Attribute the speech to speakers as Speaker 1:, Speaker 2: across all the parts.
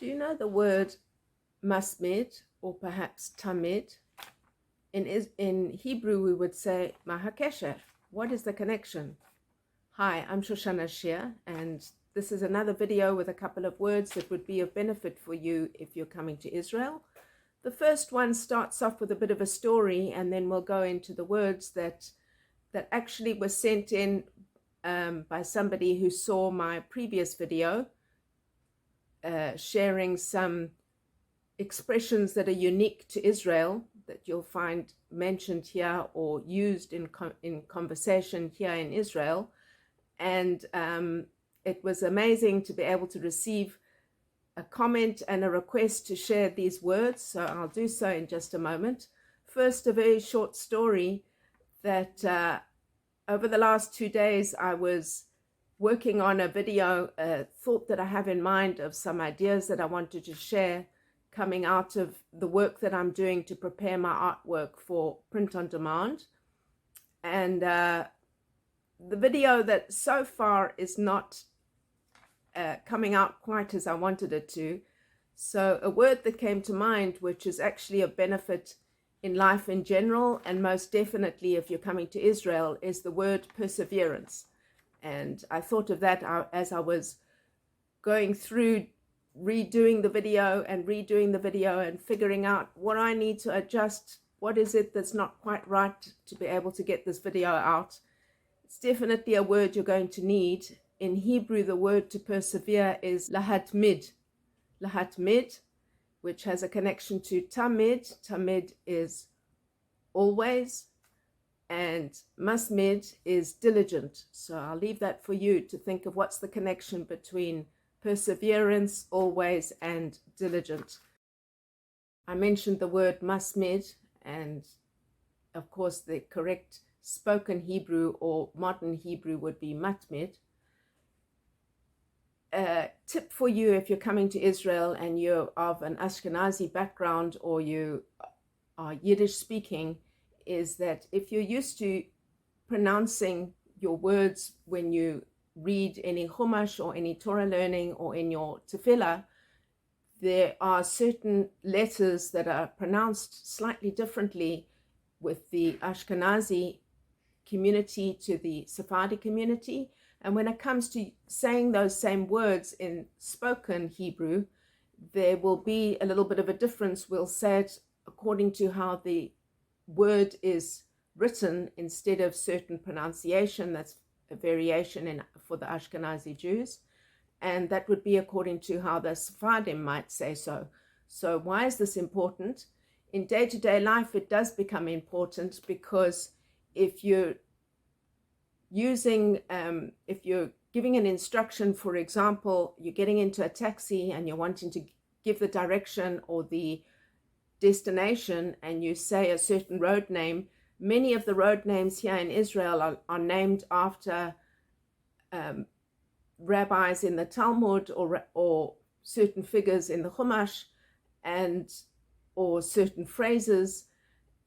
Speaker 1: Do you know the word Matmid or perhaps Tamid? In Hebrew, we would say Mahakesher. What is the connection? Hi, I'm Shoshana Shir, and this is another video with a couple of words that would be of benefit for you if you're coming to Israel. The first one starts off with a bit of a story, and then we'll go into the words that actually were sent in by somebody who saw my previous video, sharing some expressions that are unique to Israel that you'll find mentioned here or used in conversation here in Israel. And it was amazing to be able to receive a comment and a request to share these words, so I'll do so in just a moment. First, a very short story that over the last 2 days I was working on a video, thought that I have in mind of some ideas that I wanted to share coming out of the work that I'm doing to prepare my artwork for print on demand. And the video that so far is not coming out quite as I wanted it to. So a word that came to mind, which is actually a benefit in life in general, and most definitely if you're coming to Israel, is the word perseverance. And I thought of that as I was going through redoing the video and figuring out what I need to adjust. What is it that's not quite right to be able to get this video out? It's definitely a word you're going to need. In Hebrew, the word to persevere is Lehatmid. Lehatmid, which has a connection to Tamid. Tamid is always, and Matmid is diligent. So I'll leave that for you to think of what's the connection between perseverance, always, and diligent. I mentioned the word Matmid, and of course the correct spoken Hebrew or modern Hebrew would be Matmid. Tip for you if you're coming to Israel and you're of an Ashkenazi background or you are Yiddish speaking, is that if you're used to pronouncing your words when you read any Chumash or any Torah learning or in your tefillah, there are certain letters that are pronounced slightly differently with the Ashkenazi community to the Sephardi community. And when it comes to saying those same words in spoken Hebrew, there will be a little bit of a difference. We'll say it according to how the word is written instead of certain pronunciation. That's a variation for the Ashkenazi Jews. And that would be according to how the Sephardim might say so. So why is this important? In day-to-day life, it does become important because if you're if you're giving an instruction, for example, you're getting into a taxi and you're wanting to give the direction or the destination and you say a certain road name, many of the road names here in Israel are named after rabbis in the Talmud or certain figures in the Chumash or certain phrases.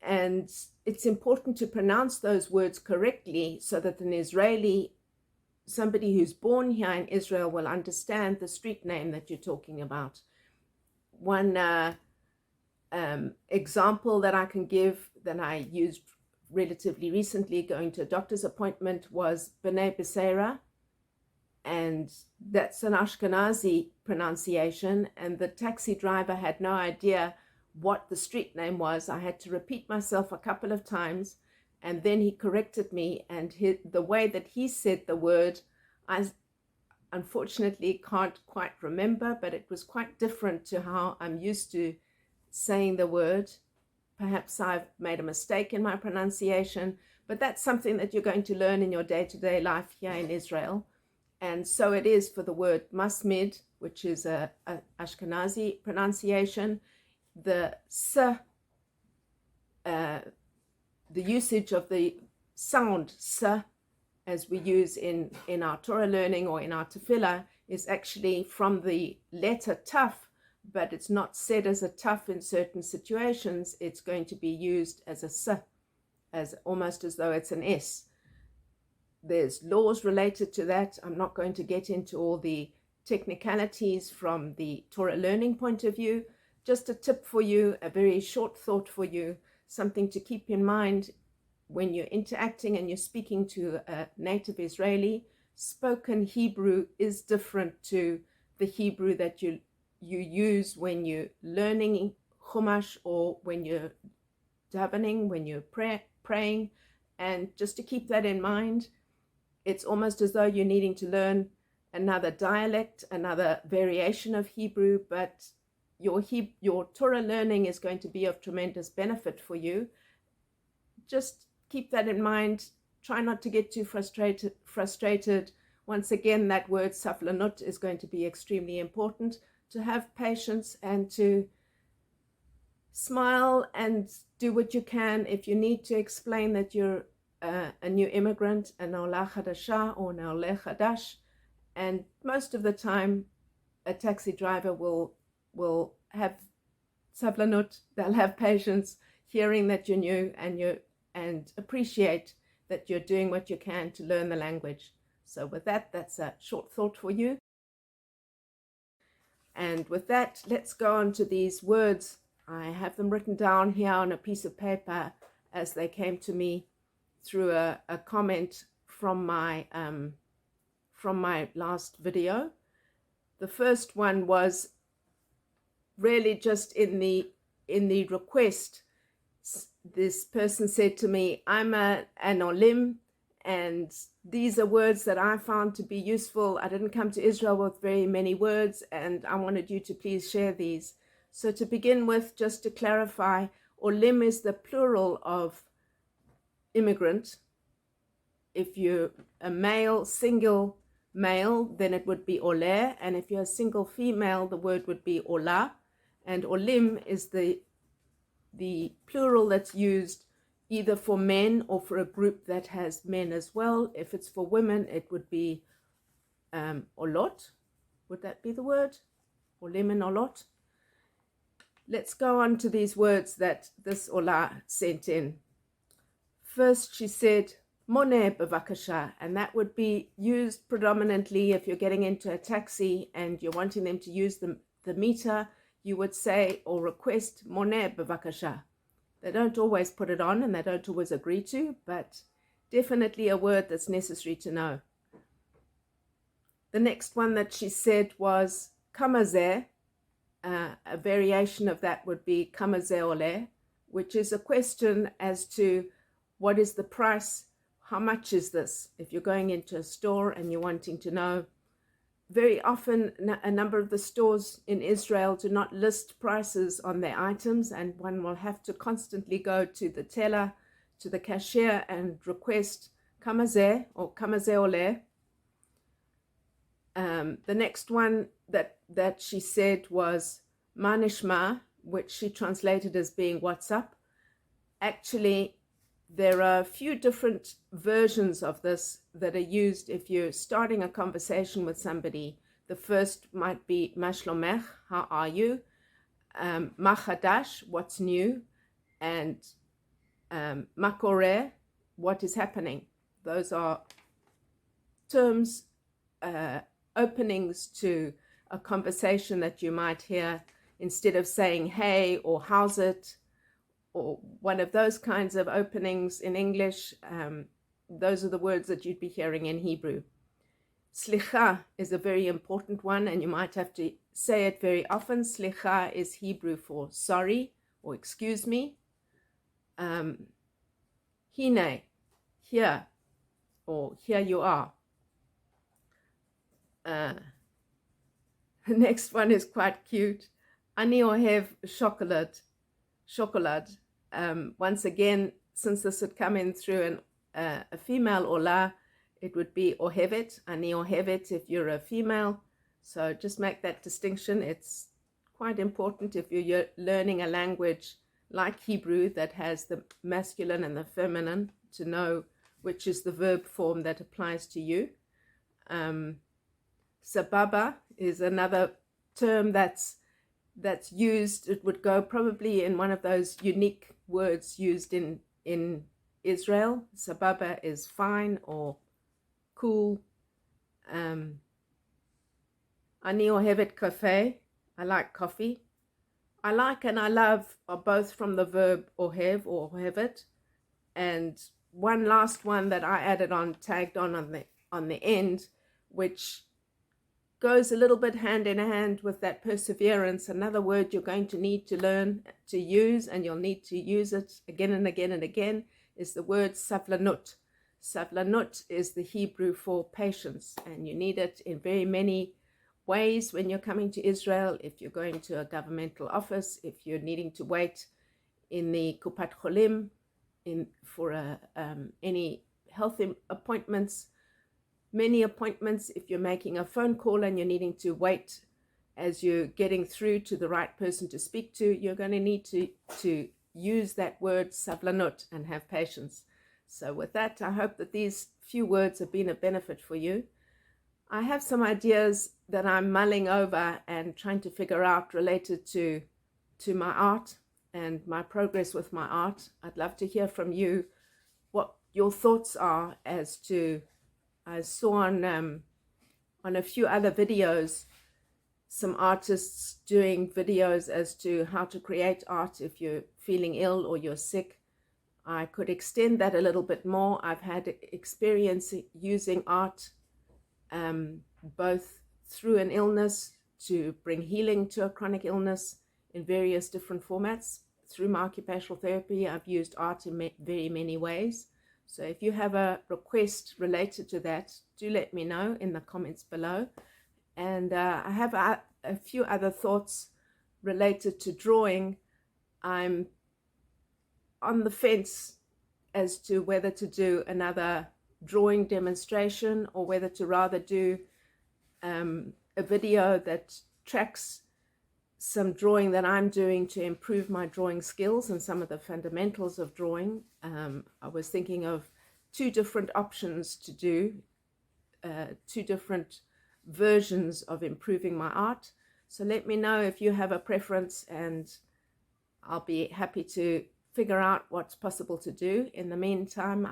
Speaker 1: And it's important to pronounce those words correctly so that an Israeli, somebody who's born here in Israel, will understand the street name that you're talking about. One example that I can give that I used relatively recently going to a doctor's appointment was B'nai B'Seira, and that's an Ashkenazi pronunciation, and the taxi driver had no idea what the street name was. I had to repeat myself a couple of times, and then he corrected me, and the way that he said the word, I unfortunately can't quite remember, but it was quite different to how I'm used to saying the word. Perhaps I've made a mistake in my pronunciation, but that's something that you're going to learn in your day-to-day life here in Israel. And so it is for the word Matmid, which is a Ashkenazi pronunciation. The s, the usage of the sound s, as we use in our Torah learning or in our tefillah, is actually from the letter taf, but it's not said as a taf in certain situations. It's going to be used as a s, as almost as though it's an s. There's laws related to that. I'm not going to get into all the technicalities from the Torah learning point of view. Just a tip for you, a very short thought for you, something to keep in mind when you're interacting and you're speaking to a native Israeli. Spoken Hebrew is different to the Hebrew that you use when you're learning Chumash or when you're davening, when you're praying. And just to keep that in mind, it's almost as though you're needing to learn another dialect, another variation of Hebrew, but your Torah learning is going to be of tremendous benefit for you. Just keep that in mind. Try not to get too frustrated. Once again, that word Savlanut is going to be extremely important. To have patience and to smile and do what you can. If you need to explain that you're a new immigrant, an Olah Hadasha or an Oleh Hadash, and most of the time a taxi driver will have Savlanut. They'll have patience hearing that you're new and appreciate that you're doing what you can to learn the language. So with that, that's a short thought for you. And with that, let's go on to these words. I have them written down here on a piece of paper as they came to me through a comment from my last video. The first one was really just in the request. This person said to me, I'm an Olim, and these are words that I found to be useful. I didn't come to Israel with very many words, and I wanted you to please share these. So to begin with, just to clarify, Olim is the plural of immigrant. If you're a male, single male, then it would be Oleh, and if you're a single female, the word would be Olah. And Olim is the plural that's used either for men or for a group that has men as well. If it's for women, it would be Olot. Would that be the word? Olim and Olot. Let's go on to these words that this Olah sent in. First, she said, Moneh bevakasha, and that would be used predominantly if you're getting into a taxi and you're wanting them to use the meter. You would say or request Moneh bevakasha. They don't always put it on and they don't always agree to, but definitely a word that's necessary to know. The next one that she said was kamazeh. A variation of that would be kamazeh oleh, which is a question as to what is the price, how much is this? If you're going into a store and you're wanting to know, very often a number of the stores in Israel do not list prices on their items, and one will have to constantly go to the teller, to the cashier, and request kamazeh or kamazeh oleh. The next one that she said was Nishma, which she translated as being what's up. Actually, there are a few different versions of this that are used if you're starting a conversation with somebody. The first might be Ma Shlomech, how are you? Ma Chadash, what's new? And Ma Koreh, what is happening? Those are terms, openings to a conversation that you might hear instead of saying hey or how's it, or one of those kinds of openings in English. Those are the words that you'd be hearing in Hebrew. Slicha is a very important one, and you might have to say it very often. Slicha is Hebrew for sorry or excuse me. Hineh, here, or here you are. The next one is quite cute. Ani Ohev chocolate. Once again, since this had come in through a female Olah, it would be Ohevet, Ani Ohevet if you're a female. So just make that distinction. It's quite important if you're learning a language like Hebrew that has the masculine and the feminine to know which is the verb form that applies to you. Sababa is another term that's used. It would go probably in one of those unique words used in Israel. Sababa is fine or cool. Ani Ohevet cafe. I like coffee. I like and I love are both from the verb Ohev or Ohevet. And one last one that I added on, tagged on the end, which goes a little bit hand in hand with that perseverance. Another word you're going to need to learn to use, and you'll need to use it again and again and again, is the word Savlanut. Savlanut is the Hebrew for patience, and you need it in very many ways when you're coming to Israel. If you're going to a governmental office, if you're needing to wait in the Olim for any health appointments, many appointments, if you're making a phone call and you're needing to wait as you're getting through to the right person to speak to, you're going to need to use that word Savlanut and have patience. So with that, I hope that these few words have been a benefit for you. I have some ideas that I'm mulling over and trying to figure out related to my art and my progress with my art. I'd love to hear from you what your thoughts are as to, I saw on a few other videos, some artists doing videos as to how to create art if you're feeling ill or you're sick. I could extend that a little bit more. I've had experience using art both through an illness to bring healing to a chronic illness in various different formats. Through my occupational therapy, I've used art in very many ways. So if you have a request related to that, do let me know in the comments below. And I have a few other thoughts related to drawing. I'm on the fence as to whether to do another drawing demonstration or whether to rather do a video that tracks some drawing that I'm doing to improve my drawing skills and some of the fundamentals of drawing. I was thinking of two different options to do, two different versions of improving my art. So let me know if you have a preference, and I'll be happy to figure out what's possible to do. In the meantime,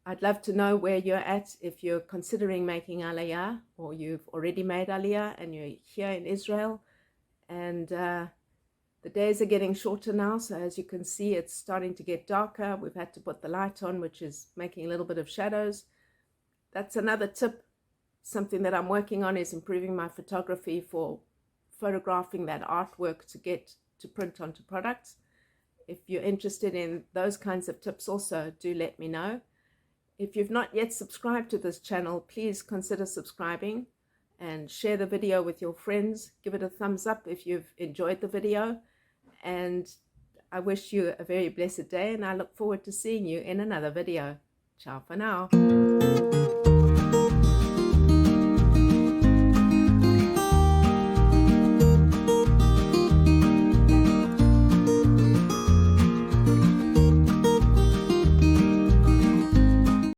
Speaker 1: I'd love to know where you're at if you're considering making Aliyah, or you've already made Aliyah and you're here in Israel. And the days are getting shorter now, so as you can see, it's starting to get darker. We've had to put the light on, which is making a little bit of shadows. That's another tip. Something that I'm working on is improving my photography for photographing that artwork to get to print onto products. If you're interested in those kinds of tips also, do let me know. If you've not yet subscribed to this channel, please consider subscribing and share the video with your friends. Give it a thumbs up if you've enjoyed the video. And I wish you a very blessed day, and I look forward to seeing you in another video. Ciao for now.